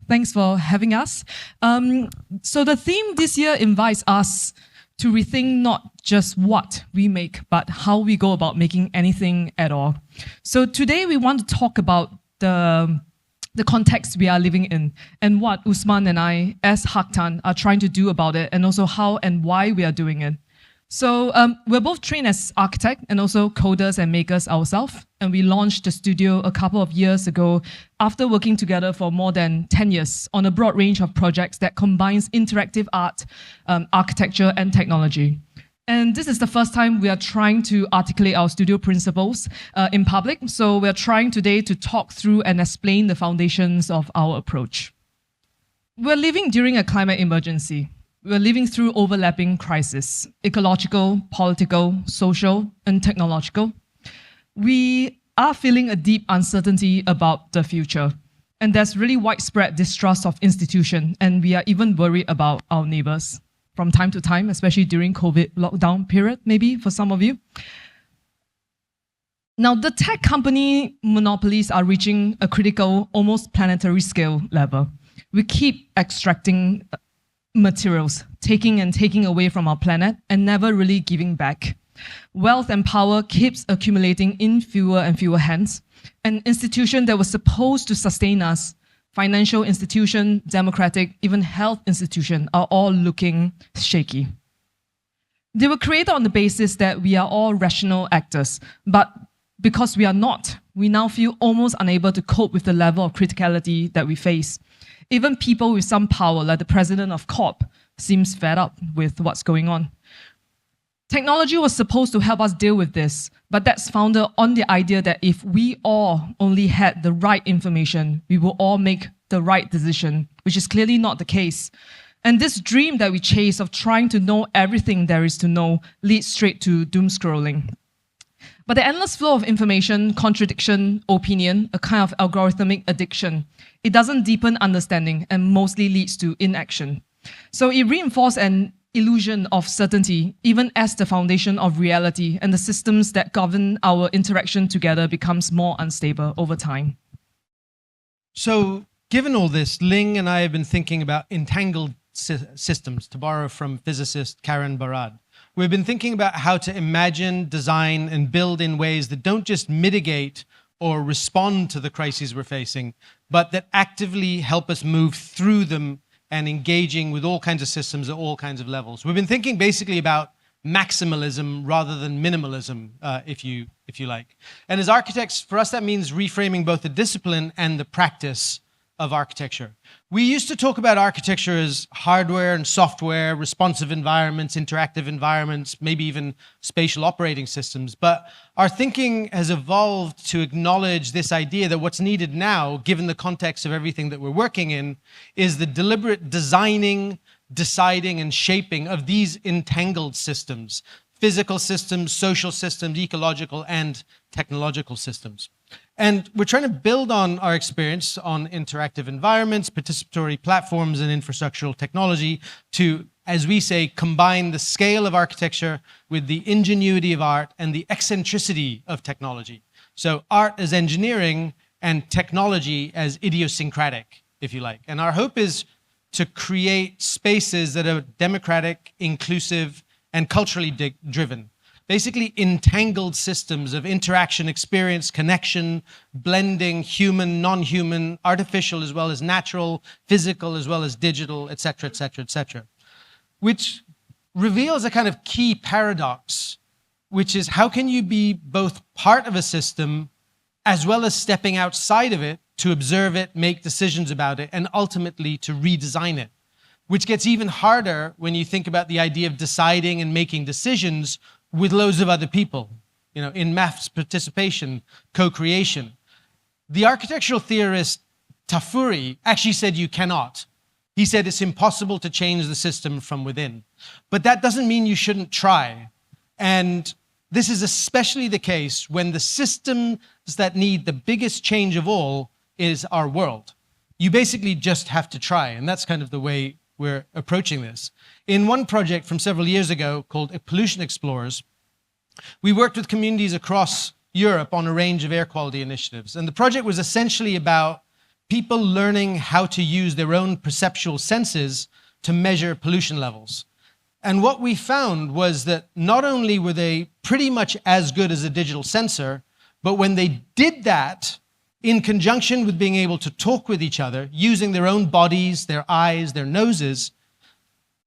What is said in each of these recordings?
Thanks for having us. So the theme this year invites us to rethink not just what we make, but how we go about making anything at all. So today we want to talk about the context we are living in and what Usman and I, as Haque, are trying to do about it, and also how and why we are doing it. So we're both trained as architects and also coders and makers ourselves, and we launched the studio a couple of years ago after working together for more than 10 years on a broad range of projects that combines interactive art, architecture, and technology. And this is the first time we are trying to articulate our studio principles in public, so we're trying today to talk through and explain the foundations of our approach. We're living during a climate emergency. We're living through overlapping crises: ecological, political, social, and technological. We are feeling a deep uncertainty about the future, and there's really widespread distrust of institutions, and we are even worried about our neighbors from time to time, especially during COVID lockdown period, maybe for some of you. Now, the tech company monopolies are reaching a critical, almost planetary scale level. We keep extracting materials, taking away from our planet and never really giving back. Wealth and power keeps accumulating in fewer and fewer hands. An institution that was supposed to sustain us, financial institution, democratic, even health institution, are all looking shaky. They were created on the basis that we are all rational actors, but because we are not, we now feel almost unable to cope with the level of criticality that we face. Even people with some power, like the president of Corp, seems fed up with what's going on. Technology was supposed to help us deal with this, but that's founded on the idea that if we all only had the right information, we will all make the right decision, which is clearly not the case. And this dream that we chase of trying to know everything there is to know leads straight to doom scrolling. But the endless flow of information, contradiction, opinion, a kind of algorithmic addiction, it doesn't deepen understanding and mostly leads to inaction. So it reinforces an illusion of certainty, even as the foundation of reality and the systems that govern our interaction together becomes more unstable over time. So given all this, Ling and I have been thinking about entangled systems, to borrow from physicist Karen Barad. We've been thinking about how to imagine, design, and build in ways that don't just mitigate or respond to the crises we're facing, but that actively help us move through them and engaging with all kinds of systems at all kinds of levels. We've been thinking basically about maximalism rather than minimalism, if you like. And as architects, for us, that means reframing both the discipline and the practice of architecture. We used to talk about architecture as hardware and software, responsive environments, interactive environments, maybe even spatial operating systems. But our thinking has evolved to acknowledge this idea that what's needed now, given the context of everything that we're working in, is the deliberate designing, deciding, and shaping of these entangled systems: physical systems, social systems, ecological, and technological systems. And we're trying to build on our experience on interactive environments, participatory platforms, and infrastructural technology to, as we say, combine the scale of architecture with the ingenuity of art and the eccentricity of technology. So art as engineering and technology as idiosyncratic, if you like. And our hope is to create spaces that are democratic, inclusive, and culturally driven. Basically entangled systems of interaction, experience, connection, blending, human, non-human, artificial as well as natural, physical as well as digital, et cetera, et cetera, et cetera. Which reveals a kind of key paradox, which is how can you be both part of a system as well as stepping outside of it to observe it, make decisions about it, and ultimately to redesign it? Which gets even harder when you think about the idea of deciding and making decisions with loads of other people, in maths participation, co-creation. The architectural theorist Tafuri actually said you cannot. He said it's impossible to change the system from within. But that doesn't mean you shouldn't try. And this is especially the case when the systems that need the biggest change of all is our world. You basically just have to try, and that's kind of the way we're approaching this. In one project from several years ago called Pollution Explorers, we worked with communities across Europe on a range of air quality initiatives. And the project was essentially about people learning how to use their own perceptual senses to measure pollution levels. And what we found was that not only were they pretty much as good as a digital sensor, but when they did that in conjunction with being able to talk with each other, using their own bodies, their eyes, their noses,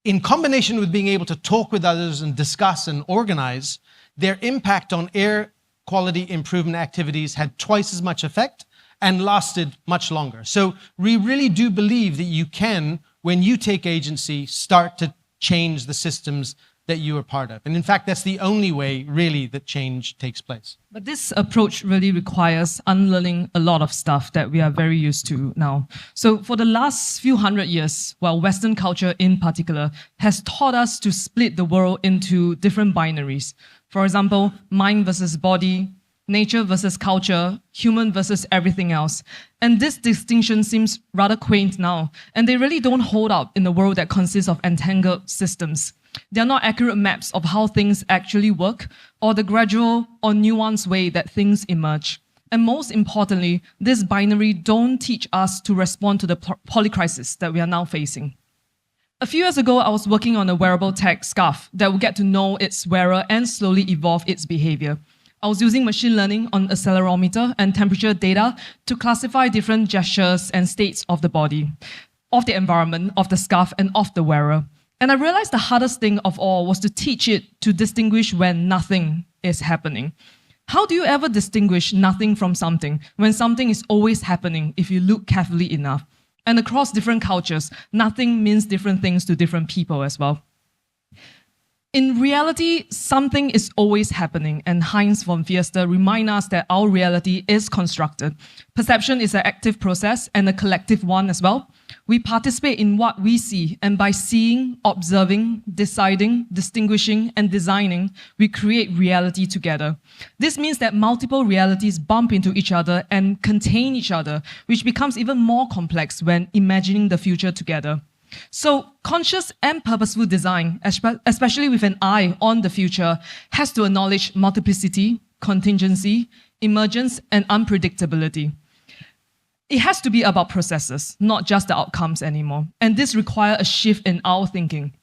in combination with being able to talk with others and discuss and organize, their impact on air quality improvement activities had twice as much effect and lasted much longer. So we really do believe that you can, when you take agency, start to change the systems that you are part of. And in fact, that's the only way, really, that change takes place. But this approach really requires unlearning a lot of stuff that we are very used to now. So for the last few hundred years, well, Western culture in particular has taught us to split the world into different binaries. For example, mind versus body, nature versus culture, human versus everything else. And this distinction seems rather quaint now, and they really don't hold up in a world that consists of entangled systems. They are not accurate maps of how things actually work, or the gradual or nuanced way that things emerge. And most importantly, this binary don't teach us to respond to the polycrisis that we are now facing. A few years ago, I was working on a wearable tech scarf that would get to know its wearer and slowly evolve its behavior. I was using machine learning on accelerometer and temperature data to classify different gestures and states of the body, of the environment, of the scarf, and of the wearer. And I realized the hardest thing of all was to teach it to distinguish when nothing is happening. How do you ever distinguish nothing from something when something is always happening if you look carefully enough? And across different cultures, nothing means different things to different people as well. In reality, something is always happening, and Heinz von Fiesta reminds us that our reality is constructed. Perception is an active process and a collective one as well. We participate in what we see, and by seeing, observing, deciding, distinguishing, and designing, we create reality together. This means that multiple realities bump into each other and contain each other, which becomes even more complex when imagining the future together. So conscious and purposeful design, especially with an eye on the future, has to acknowledge multiplicity, contingency, emergence, and unpredictability. It has to be about processes, not just the outcomes anymore. And this requires a shift in our thinking.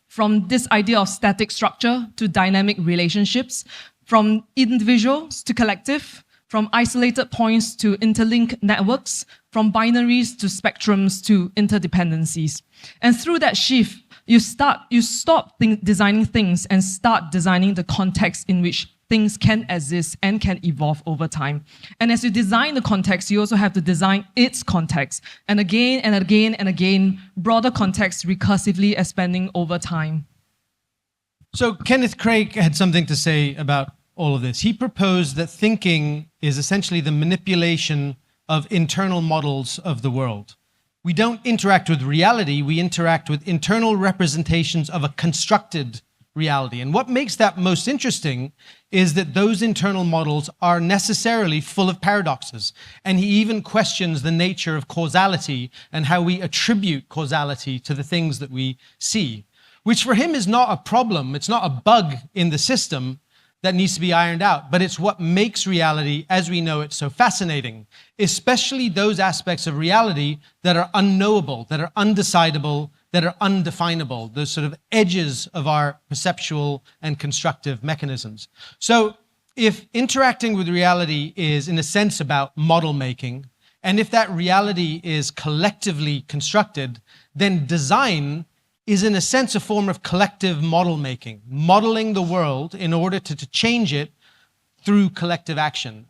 From this idea of static structure to dynamic relationships, from individuals to collective, from isolated points to interlinked networks, from binaries to spectrums to interdependencies. And through that shift, you stop designing things and start designing the context in which things can exist and can evolve over time. And as you design the context, you also have to design its context. And again and again and again, broader context recursively expanding over time. So Kenneth Craig had something to say about all of this. He proposed that thinking is essentially the manipulation of internal models of the world. We don't interact with reality, we interact with internal representations of a constructed reality. And what makes that most interesting is that those internal models are necessarily full of paradoxes. And he even questions the nature of causality and how we attribute causality to the things that we see, which for him is not a problem, it's not a bug in the system that needs to be ironed out, but it's what makes reality as we know it so fascinating, especially those aspects of reality that are unknowable, that are undecidable, that are undefinable, those sort of edges of our perceptual and constructive mechanisms. So if interacting with reality is in a sense about model making, and if that reality is collectively constructed, then design is in a sense a form of collective model making, modeling the world in order to change it through collective action.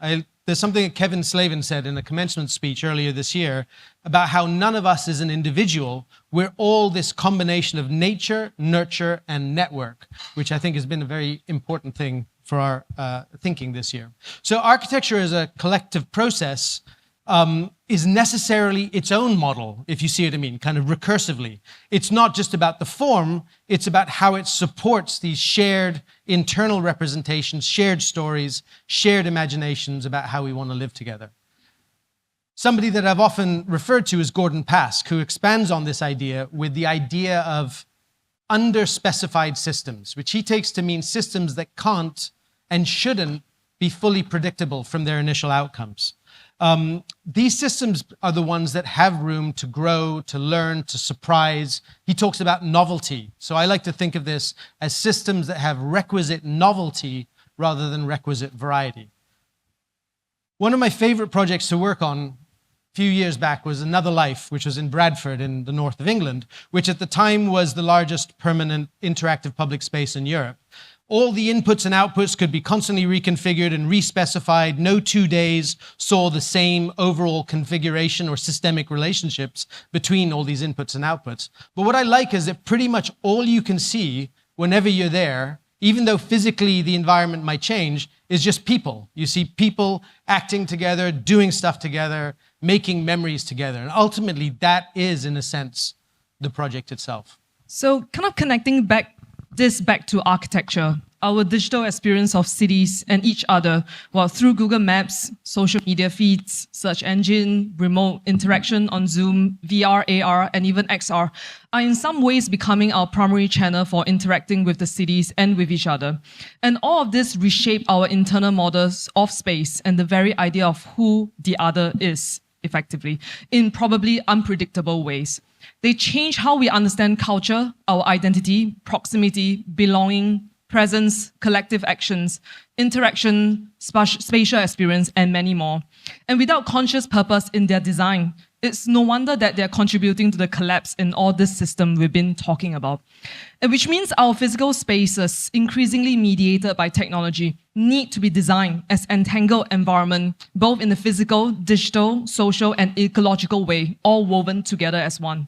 There's something that Kevin Slavin said in a commencement speech earlier this year about how none of us is an individual. We're all this combination of nature, nurture, and network, which I think has been a very important thing for our thinking this year. So architecture as a collective process is necessarily its own model, if you see what I mean, kind of recursively. It's not just about the form, it's about how it supports these shared internal representations, shared stories, shared imaginations about how we want to live together. Somebody that I've often referred to is Gordon Pask, who expands on this idea with the idea of underspecified systems, which he takes to mean systems that can't and shouldn't be fully predictable from their initial outcomes. These systems are the ones that have room to grow, to learn, to surprise. He talks about novelty. So I like to think of this as systems that have requisite novelty rather than requisite variety. One of my favorite projects to work on a few years back was Another Life, which was in Bradford in the north of England, which at the time was the largest permanent interactive public space in Europe. All the inputs and outputs could be constantly reconfigured and respecified. No 2 days saw the same overall configuration or systemic relationships between all these inputs and outputs. But what I like is that pretty much all you can see whenever you're there, even though physically the environment might change, is just people. You see people acting together, doing stuff together, making memories together. And ultimately, that is, in a sense, the project itself. So kind of connecting back to architecture, our digital experience of cities and each other, well, through Google Maps, social media feeds, search engine, remote interaction on Zoom, VR, AR, and even XR, are in some ways becoming our primary channel for interacting with the cities and with each other. And all of this reshape our internal models of space and the very idea of who the other is, effectively, in probably unpredictable ways. They change how we understand culture, our identity, proximity, belonging, presence, collective actions, interaction, spatial experience, and many more. And without conscious purpose in their design, it's no wonder that they're contributing to the collapse in all this system we've been talking about. And which means our physical spaces, increasingly mediated by technology, need to be designed as entangled environment, both in the physical, digital, social, and ecological way, all woven together as one.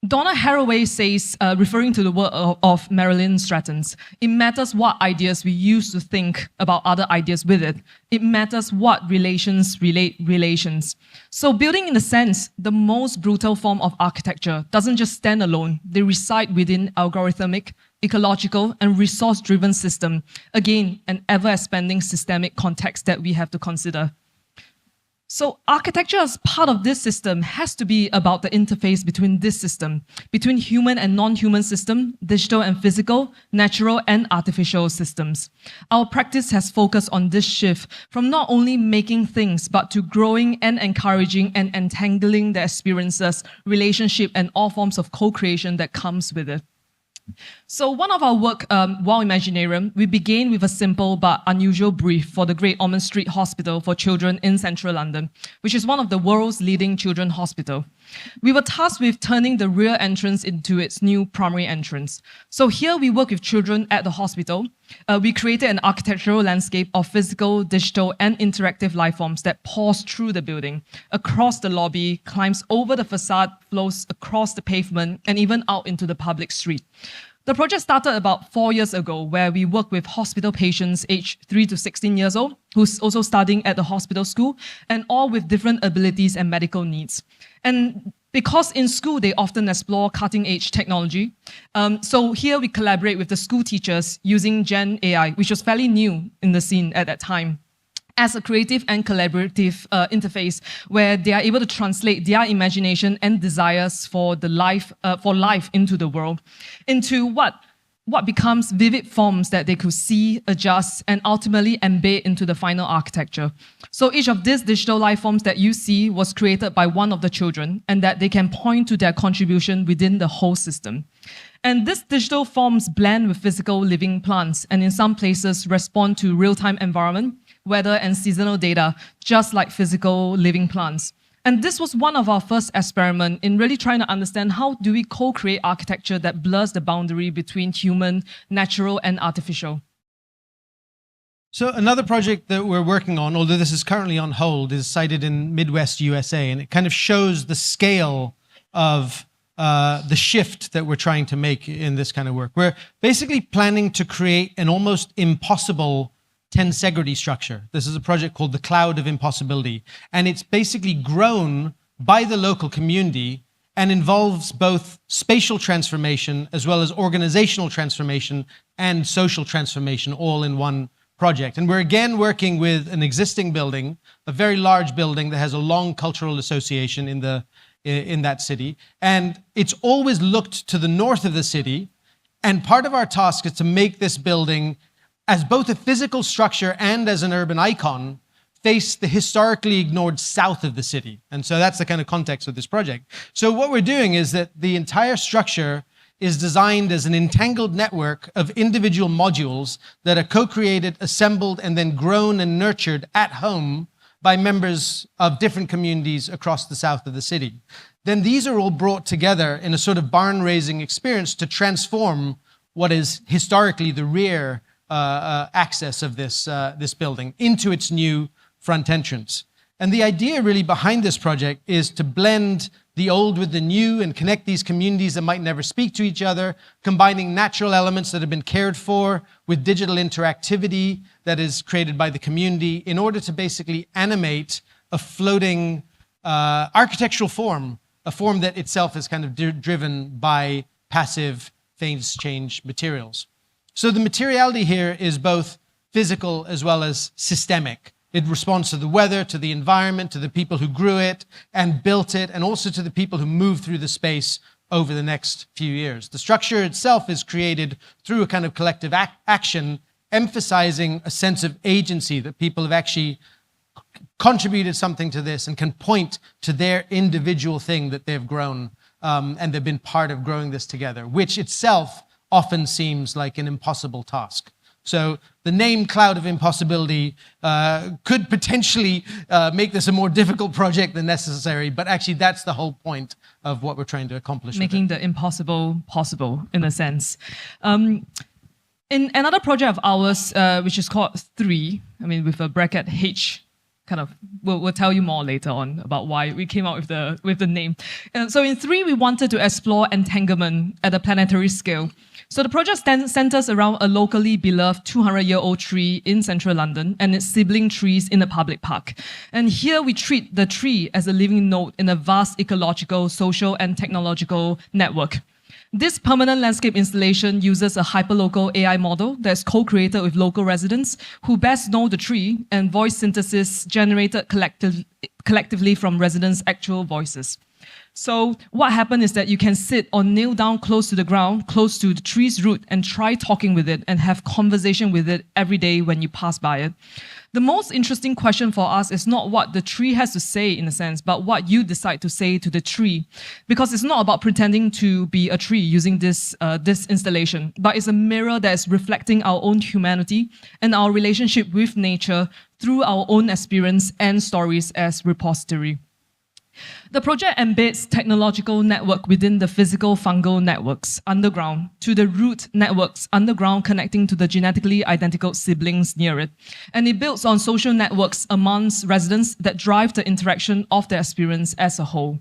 Donna Haraway says, referring to the work of Marilyn Stratton's, it matters what ideas we use to think about other ideas with it. It matters what relations relate relations. So building, in a sense, the most brutal form of architecture doesn't just stand alone. They reside within algorithmic, ecological, and resource-driven system. Again, an ever-expanding systemic context that we have to consider. So architecture as part of this system has to be about the interface between this system, between human and non-human system, digital and physical, natural and artificial systems. Our practice has focused on this shift from not only making things, but to growing and encouraging and entangling the experiences, relationship, and all forms of co-creation that comes with it. So one of our work, while Imaginarium, we began with a simple but unusual brief for the Great Ormond Street Hospital for Children in central London, which is one of the world's leading children's hospital. We were tasked with turning the rear entrance into its new primary entrance. So here we work with children at the hospital. We created an architectural landscape of physical, digital, and interactive life forms that pours through the building, across the lobby, climbs over the facade, flows across the pavement, and even out into the public street. The project started about 4 years ago, where we work with hospital patients aged 3 to 16 years old, who's also studying at the hospital school, and all with different abilities and medical needs. And because in school, they often explore cutting-edge technology. So here we collaborate with the school teachers using Gen AI, which was fairly new in the scene at that time, as a creative and collaborative interface where they are able to translate their imagination and desires for life into the world, into what becomes vivid forms that they could see, adjust, and ultimately embed into the final architecture. So each of these digital life forms that you see was created by one of the children, and that they can point to their contribution within the whole system. And these digital forms blend with physical living plants, and in some places respond to real-time environment, weather, and seasonal data, just like physical living plants. And this was one of our first experiments in really trying to understand how do we co-create architecture that blurs the boundary between human, natural, and artificial. So another project that we're working on, although this is currently on hold, is sited in Midwest USA, and it kind of shows the scale of the shift that we're trying to make in this kind of work. We're basically planning to create an almost impossible tensegrity structure. This is a project called the Cloud of Impossibility, and it's basically grown by the local community and involves both spatial transformation as well as organizational transformation and social transformation all in one project. And we're again working with an existing building, a very large building that has a long cultural association in that city, and it's always looked to the north of the city, and part of our task is to make this building as both a physical structure and as an urban icon face the historically ignored south of the city. And so that's the kind of context of this project. So what we're doing is that the entire structure is designed as an entangled network of individual modules that are co-created, assembled, and then grown and nurtured at home by members of different communities across the south of the city. Then these are all brought together in a sort of barn-raising experience to transform what is historically the rear access of this building into its new front entrance. And the idea really behind this project is to blend the old with the new and connect these communities that might never speak to each other, combining natural elements that have been cared for with digital interactivity that is created by the community in order to basically animate a floating architectural form, a form that itself is kind of driven by passive phase change materials. So the materiality here is both physical as well as systemic. It responds to the weather, to the environment, to the people who grew it and built it, and also to the people who move through the space over the next few years. The structure itself is created through a kind of collective action, emphasizing a sense of agency, that people have actually contributed something to this and can point to their individual thing that they've grown, and they've been part of growing this together, which itself often seems like an impossible task. So the name Cloud of Impossibility could potentially make this a more difficult project than necessary, but actually that's the whole point of what we're trying to accomplish. Making the impossible possible, in a sense. In another project of ours, which is called 3, I mean with a bracket H, kind of, we'll tell you more later on about why we came out with the name. So in 3, we wanted to explore entanglement at a planetary scale. So the project centers around a locally beloved 200-year-old tree in central London and its sibling trees in a public park. And here we treat the tree as a living node in a vast ecological, social, and technological network. This permanent landscape installation uses a hyperlocal AI model that's co-created with local residents who best know the tree, and voice synthesis generated collectively from residents' actual voices. So what happened is that you can sit or kneel down close to the ground, close to the tree's root, and try talking with it and have conversation with it every day when you pass by it. The most interesting question for us is not what the tree has to say, in a sense, but what you decide to say to the tree. Because it's not about pretending to be a tree using this installation, but it's a mirror that is reflecting our own humanity and our relationship with nature through our own experience and stories as repository. The project embeds technological network within the physical fungal networks underground to the root networks underground connecting to the genetically identical siblings near it. And it builds on social networks amongst residents that drive the interaction of the experience as a whole.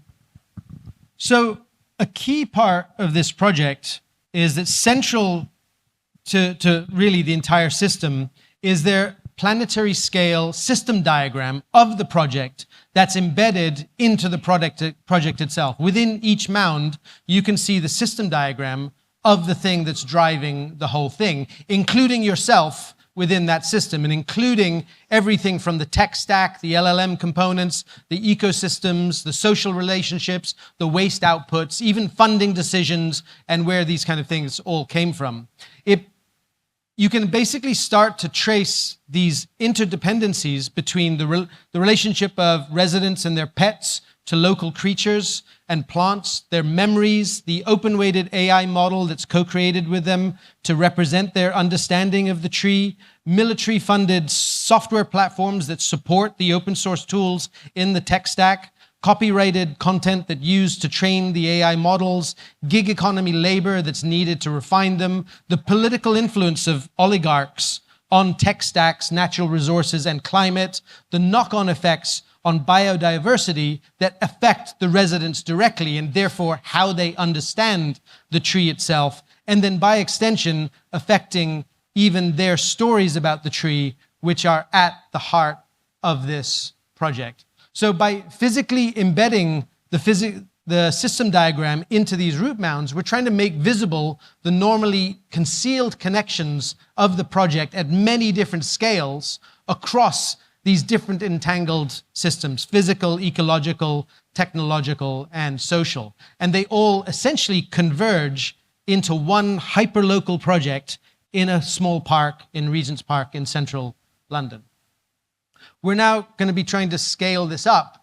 So a key part of this project is that central to really the entire system is their planetary scale system diagram of the project that's embedded into the project itself. Within each mound, you can see the system diagram of the thing that's driving the whole thing, including yourself within that system, and including everything from the tech stack, the LLM components, the ecosystems, the social relationships, the waste outputs, even funding decisions, and where these kind of things all came from. You can basically start to trace these interdependencies between the relationship of residents and their pets to local creatures and plants, their memories, the open-weighted AI model that's co-created with them to represent their understanding of the tree, military-funded software platforms that support the open source tools in the tech stack, copyrighted content that used to train the AI models, gig economy labor that's needed to refine them, the political influence of oligarchs on tech stacks, natural resources, and climate, the knock-on effects on biodiversity that affect the residents directly and therefore how they understand the tree itself, and then by extension affecting even their stories about the tree, which are at the heart of this project. So by physically embedding the system diagram into these root mounds, we're trying to make visible the normally concealed connections of the project at many different scales across these different entangled systems: physical, ecological, technological, and social. And they all essentially converge into one hyperlocal project in a small park in Regent's Park in central London. we're now going to be trying to scale this up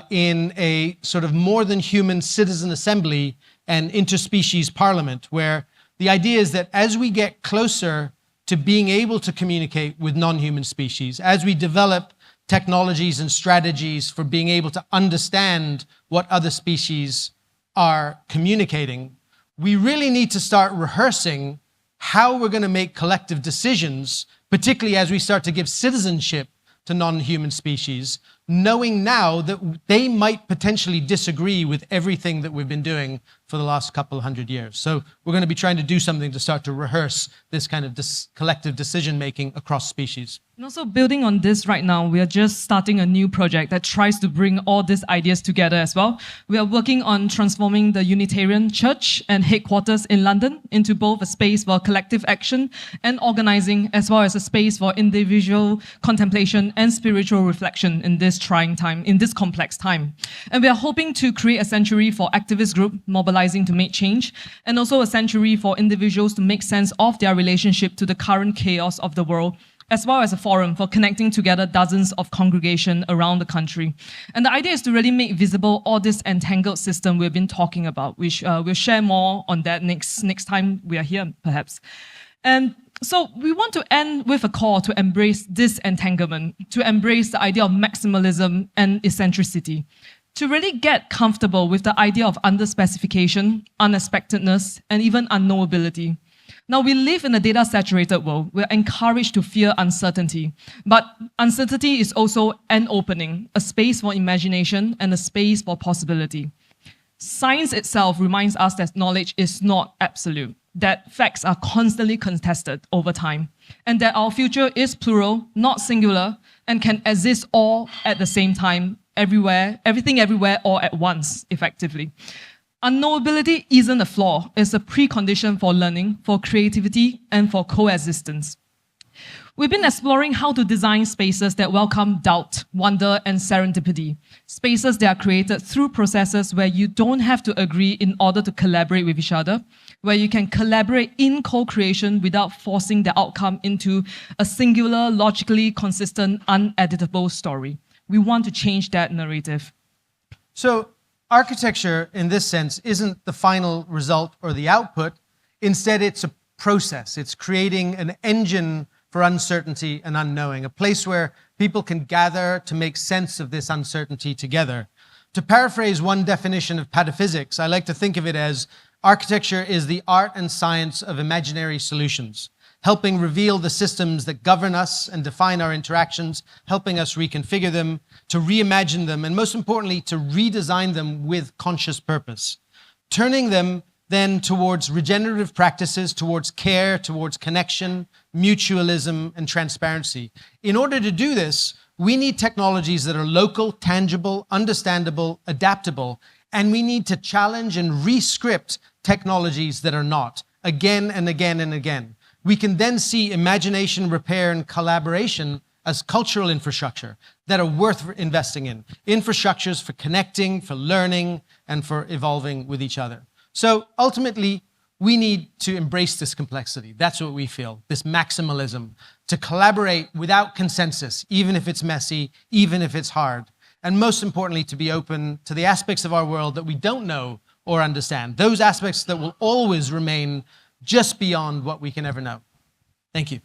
in a sort of more than human citizen assembly and interspecies parliament, where the idea is that as we get closer to being able to communicate with non-human species, as we develop technologies and strategies for being able to understand what other species are communicating, we really need to start rehearsing how we're going to make collective decisions, particularly as we start to give citizenship to non-human species, knowing now that they might potentially disagree with everything that we've been doing for the last couple of hundred years. So we're going to be trying to do something to start to rehearse this kind of collective decision-making across species. And also building on this right now, we are just starting a new project that tries to bring all these ideas together as well. We are working on transforming the Unitarian Church and headquarters in London into both a space for collective action and organizing, as well as a space for individual contemplation and spiritual reflection in this trying time, in this complex time. And we are hoping to create a sanctuary for activist groups mobilizing to make change, and also a sanctuary for individuals to make sense of their relationship to the current chaos of the world, as well as a forum for connecting together dozens of congregations around the country. And the idea is to really make visible all this entangled system we've been talking about, which we'll share more on that next time we are here, perhaps. And so we want to end with a call to embrace disentanglement, to embrace the idea of maximalism and eccentricity, to really get comfortable with the idea of underspecification, unexpectedness, and even unknowability. Now, we live in a data-saturated world. We're encouraged to fear uncertainty. But uncertainty is also an opening, a space for imagination and a space for possibility. Science itself reminds us that knowledge is not absolute, that facts are constantly contested over time, and that our future is plural, not singular, and can exist all at the same time, everywhere, everything everywhere, all at once, effectively. Unknowability isn't a flaw, it's a precondition for learning, for creativity, and for coexistence. We've been exploring how to design spaces that welcome doubt, wonder, and serendipity. Spaces that are created through processes where you don't have to agree in order to collaborate with each other, where you can collaborate in co-creation without forcing the outcome into a singular, logically consistent, uneditable story. We want to change that narrative. So, architecture, in this sense, isn't the final result or the output. Instead, it's a process. It's creating an engine for uncertainty and unknowing, a place where people can gather to make sense of this uncertainty together. To paraphrase one definition of pataphysics, I like to think of it as architecture is the art and science of imaginary solutions, helping reveal the systems that govern us and define our interactions, helping us reconfigure them, to reimagine them, and most importantly, to redesign them with conscious purpose, turning them then towards regenerative practices, towards care, towards connection, mutualism, and transparency. In order to do this, we need technologies that are local, tangible, understandable, adaptable, and we need to challenge and re-script technologies that are not, again and again and again. We can then see imagination, repair, and collaboration as cultural infrastructure that are worth investing in. Infrastructures for connecting, for learning, and for evolving with each other. So ultimately, we need to embrace this complexity. That's what we feel, this maximalism, to collaborate without consensus, even if it's messy, even if it's hard. And most importantly, to be open to the aspects of our world that we don't know or understand, those aspects that will always remain just beyond what we can ever know. Thank you.